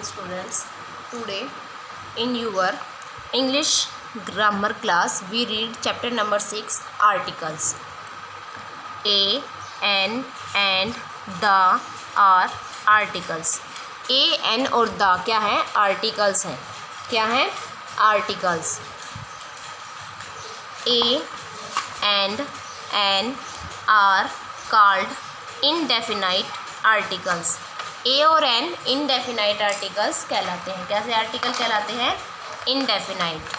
students, today in your English grammar class we read chapter number 6 articles. A, an and the are articles. A, an और the क्या है? articles हैं. क्या है? articles. A and an are called indefinite articles. ए और N indefinite articles कहलाते हैं. कैसे आर्टिकल कहलाते हैं? Indefinite.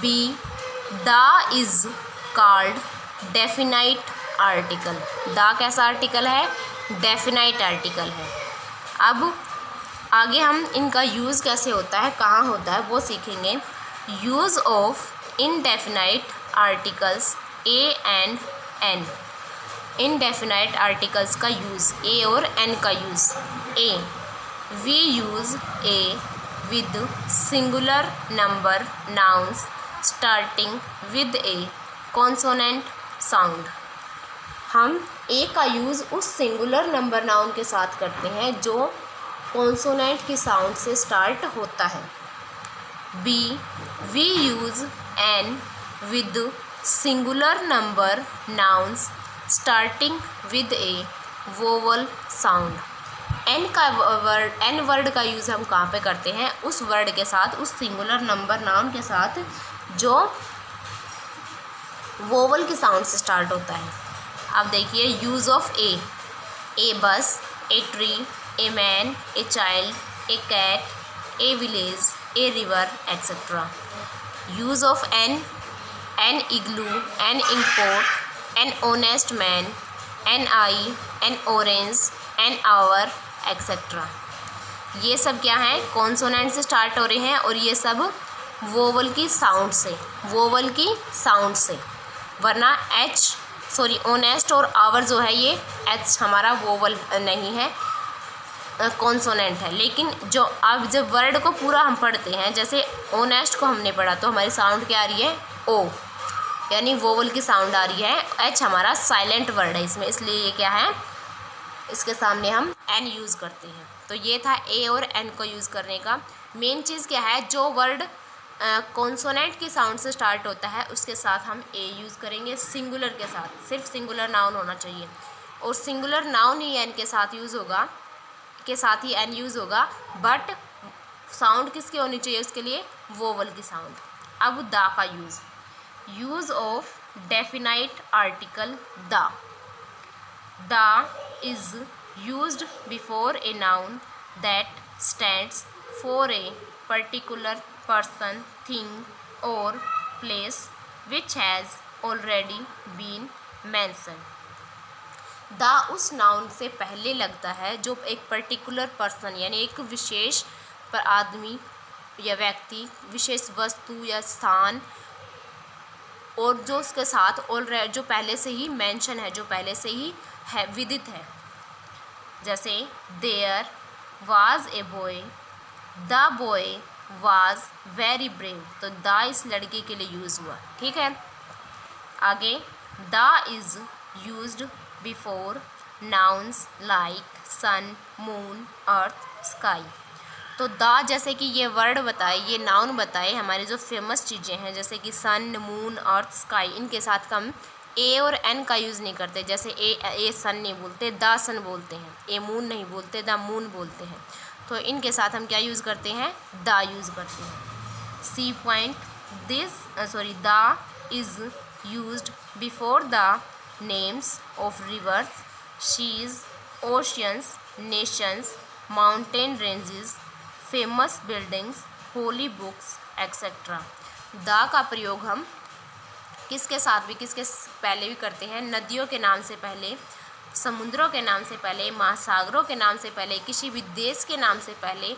B, the is called definite article. The कैसा आर्टिकल है? डेफिनाइट आर्टिकल है. अब आगे हम इनका यूज़ कैसे होता है, कहाँ होता है, वो सीखेंगे. Use of indefinite articles a and n. indefinite articles का यूज़, a और n का use. a, we use a with singular number nouns starting with a consonant sound. हम a का यूज़ उस सिंगुलर नंबर नाउन के साथ करते हैं जो कॉन्सोनेंट की साउंड से स्टार्ट होता है. b, we use n with singular number nouns starting with a vowel sound. n word का यूज़ हम कहाँ पे करते हैं? उस वर्ड के साथ, उस सिंगुलर नंबर नाउन के साथ जो वोवल की साउंड से स्टार्ट होता है. अब देखिए use of a bus, a tree, a man, a child, a cat, a village, a river etcetera. Use of an igloo, an import, an honest man, an eye, an orange, an hour etcetera. ये सब क्या है? Consonant से start हो रहे हैं और ये सब वोवल की साउंड से, वरना ऑनेस्ट और आवर जो है ये एच हमारा वोवल नहीं है, कॉन्सोनेंट है. लेकिन जो अब जब वर्ड को पूरा हम पढ़ते हैं, जैसे ऑनेस्ट को हमने पढ़ा तो हमारी साउंड क्या आ रही है? ओ, यानी वोवल की साउंड आ रही है. एच हमारा साइलेंट वर्ड है इसमें, इसलिए ये क्या है? इसके सामने हम एन यूज़ करते हैं. तो ये था ए और एन को यूज़ करने का. मेन चीज़ क्या है? जो वर्ड कॉन्सोनेंट की साउंड से स्टार्ट होता है उसके साथ हम ए यूज़ करेंगे. सिंगुलर के साथ, सिर्फ सिंगुलर नाउन होना चाहिए और सिंगुलर नाउन ही एन के साथ ही एन यूज़ होगा. बट साउंड किसकी होनी चाहिए उसके लिए? वोवल की साउंड. अब द का use of definite article the is used before a noun that stands for a particular person, thing और place which has already been mention. The उस नाउन से पहले लगता है जो एक पर्टिकुलर पर्सन यानी एक विशेष पर आदमी या व्यक्ति, विशेष वस्तु या स्थान, और जो उसके साथ ऑलरेडी जो पहले से ही मेंशन है, जो पहले से ही है, विदित है. जैसे there was a boy, the boy was very brave. तो द इस लड़के के लिए यूज़ हुआ. ठीक है. आगे the is used before nouns like sun, moon, earth, sky. तो द जैसे कि ये वर्ड बताए, ये नाउन बताए, हमारे जो फेमस चीज़ें हैं जैसे कि सन, मून, अर्थ, स्काई, इनके साथ हम ए और एन का यूज़ नहीं करते. जैसे ए सन नहीं बोलते, द सन बोलते हैं. ए मून नहीं बोलते, द मून बोलते हैं. तो इनके साथ हम क्या यूज़ करते हैं? द यूज़ करते हैं. C point the is used before the names of rivers, seas, oceans, nations, mountain ranges, famous buildings, holy books, etc. The का प्रयोग हम किसके पहले भी करते हैं? नदियों के नाम से पहले, समुद्रों के नाम से पहले, महासागरों के नाम से पहले, किसी भी देश के नाम से पहले,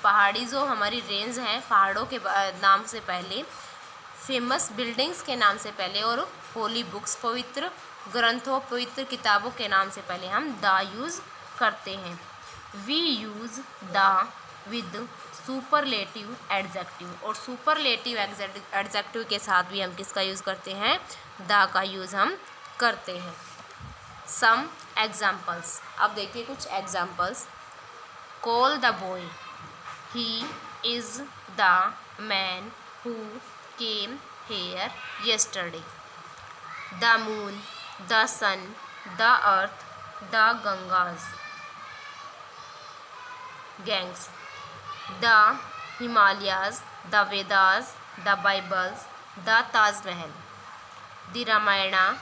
पहाड़ी जो हमारी रेंज हैं पहाड़ों के नाम से पहले, फेमस बिल्डिंग्स के नाम से पहले और होली बुक्स पवित्र ग्रंथों, पवित्र किताबों के नाम से पहले हम द यूज़ करते हैं. We use the with superlative adjective, और सुपरलेटिव एडजेक्टिव के साथ भी हम किसका यूज़ करते हैं? द का यूज़ हम करते हैं। सम एग्जाम्पल्स, अब देखिए कुछ examples. Call the boy, he is the man who came here yesterday. The moon, the sun, the earth, the gangs, the Himalayas, the Vedas, the Bibles, the Taj Mahal, the Ramayana,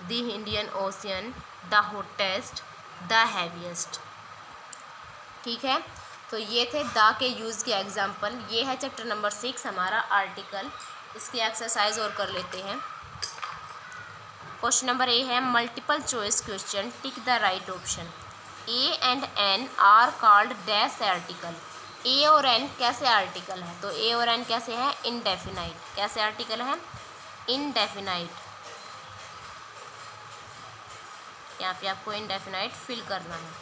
the Indian Ocean, the hottest, the heaviest। ठीक है, तो ये थे the के use के example. ये है chapter number 6 हमारा आर्टिकल। इसकी एक्सरसाइज और कर लेते हैं। क्वेश्चन नंबर ए है multiple choice question, tick the right option. A and an are called dash article. A और एन कैसे आर्टिकल है? तो ए और एन कैसे हैं? इनडेफिनाइट। कैसे आर्टिकल है? इनडेफिनाइट। यहाँ पे आपको इनडेफिनाइट फिल करना है।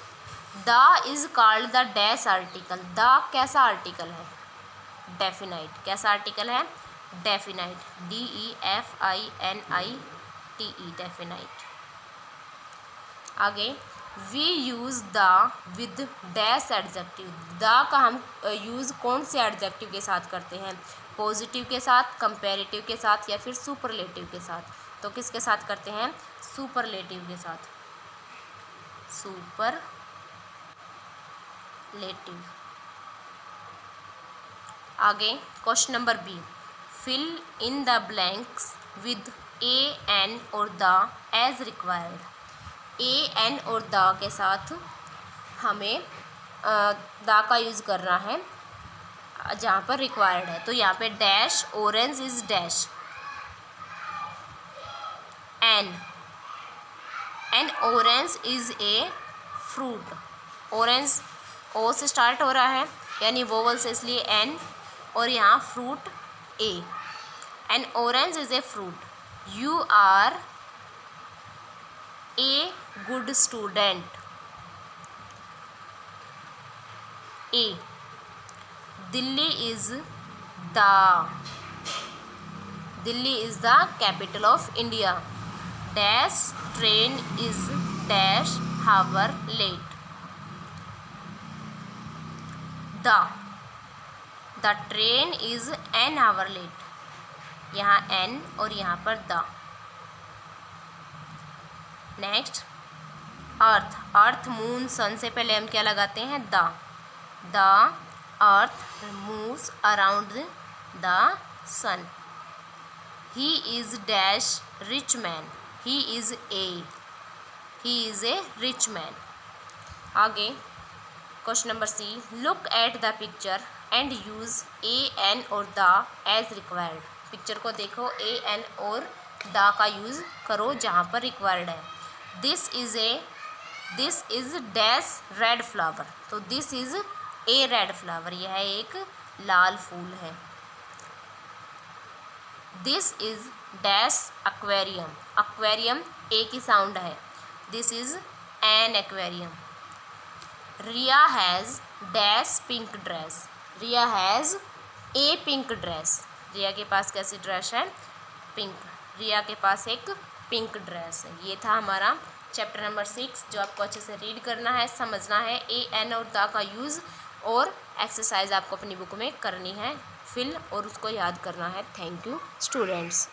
The is called the dash article. The कैसा आर्टिकल है? डेफिनाइट। कैसा आर्टिकल है? डेफिनाइट। DEFINITE, definite. आगे, we use the with dash adjective. The का हम यूज़ कौन से एडजेक्टिव के साथ करते हैं? पॉजिटिव के साथ, कंपैरेटिव के साथ, या फिर सुपरलेटिव के साथ? तो किसके साथ करते हैं? सुपरलेटिव के साथ। सुपरलेटिव। आगे question number B, fill in the blanks with a an और the as required. A an और द के साथ हमें द का यूज़ करना है जहाँ पर रिक्वायर्ड है। तो यहाँ पे dash orange is dash, an orange is a fruit. Orange O से स्टार्ट हो रहा है यानी वोवल से, इसलिए एन, और यहाँ fruit a. An orange is a fruit. You are a good student. A, Delhi is the capital of India. Dash train is dash hour late. The train is an hour late. यहाँ an और यहाँ पर the. Next, earth. Earth, moon, sun से पहले हम क्या लगाते हैं? The earth moves around the sun. He is dash rich man. He is a rich man. आगे question number C, look at the picture and use a an और the as required. Picture को देखो, a an और the का use करो जहाँ पर required है। This is dash red flower. तो this is a red flower, यह एक लाल फूल है। This is dash aquarium. Aquarium A की साउंड है। This is an aquarium. Riya has dash pink dress. Riya has a pink dress. Riya के पास कैसी ड्रेस है? पिंक। रिया के पास एक पिंक ड्रेस है। ये था हमारा चैप्टर नंबर 6 जो आपको अच्छे से रीड करना है, समझना है। ए एन और द का यूज़ और एक्सरसाइज आपको अपनी बुक में करनी है फिल, और उसको याद करना है। Thank you students.